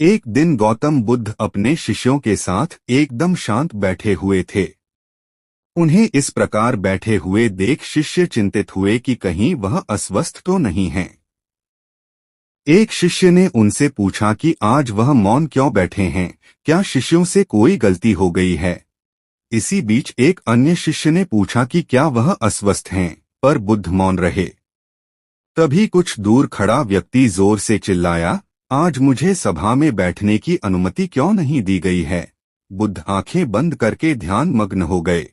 एक दिन गौतम बुद्ध अपने शिष्यों के साथ एकदम शांत बैठे हुए थे। उन्हें इस प्रकार बैठे हुए देख शिष्य चिंतित हुए कि कहीं वह अस्वस्थ तो नहीं हैं। एक शिष्य ने उनसे पूछा कि आज वह मौन क्यों बैठे हैं, क्या शिष्यों से कोई गलती हो गई है। इसी बीच एक अन्य शिष्य ने पूछा कि क्या वह अस्वस्थ हैं, पर बुद्ध मौन रहे। तभी कुछ दूर खड़ा व्यक्ति जोर से चिल्लाया, आज मुझे सभा में बैठने की अनुमति क्यों नहीं दी गई है। बुद्ध आंखें बंद करके ध्यान मग्न हो गए।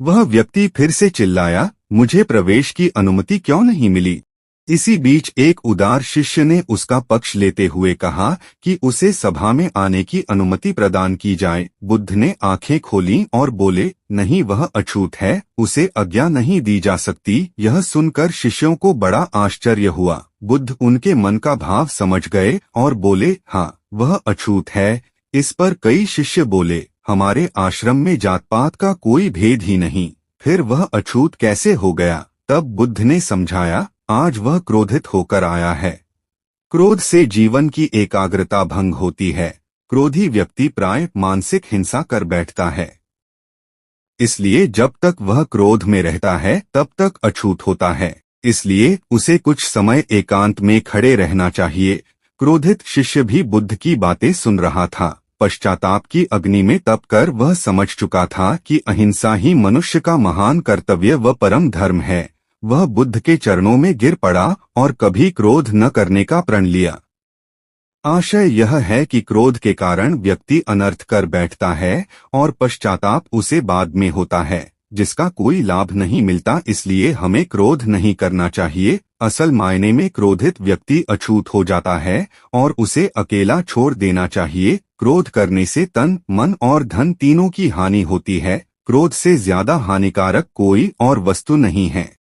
वह व्यक्ति फिर से चिल्लाया, मुझे प्रवेश की अनुमति क्यों नहीं मिली। इसी बीच एक उदार शिष्य ने उसका पक्ष लेते हुए कहा कि उसे सभा में आने की अनुमति प्रदान की जाए। बुद्ध ने आंखें खोलीं और बोले, नहीं, वह अछूत है, उसे आज्ञा नहीं दी जा सकती। यह सुनकर शिष्यों को बड़ा आश्चर्य हुआ। बुद्ध उनके मन का भाव समझ गए और बोले, हाँ, वह अछूत है। इस पर कई शिष्य बोले, हमारे आश्रम में जात पात का कोई भेद ही नहीं, फिर वह अछूत कैसे हो गया। तब बुद्ध ने समझाया, आज वह क्रोधित होकर आया है। क्रोध से जीवन की एकाग्रता भंग होती है। क्रोधी व्यक्ति प्राय मानसिक हिंसा कर बैठता है। इसलिए जब तक वह क्रोध में रहता है तब तक अछूत होता है। इसलिए उसे कुछ समय एकांत में खड़े रहना चाहिए। क्रोधित शिष्य भी बुद्ध की बातें सुन रहा था। पश्चाताप की अग्नि में तप कर वह समझ चुका था कि अहिंसा ही मनुष्य का महान कर्तव्य व परम धर्म है। वह बुद्ध के चरणों में गिर पड़ा और कभी क्रोध न करने का प्रण लिया। आशय यह है कि क्रोध के कारण व्यक्ति अनर्थ कर बैठता है और पश्चाताप उसे बाद में होता है, जिसका कोई लाभ नहीं मिलता। इसलिए हमें क्रोध नहीं करना चाहिए। असल मायने में क्रोधित व्यक्ति अछूत हो जाता है और उसे अकेला छोड़ देना चाहिए। क्रोध करने से तन, मन और धन तीनों की हानि होती है। क्रोध से ज्यादा हानिकारक कोई और वस्तु नहीं है।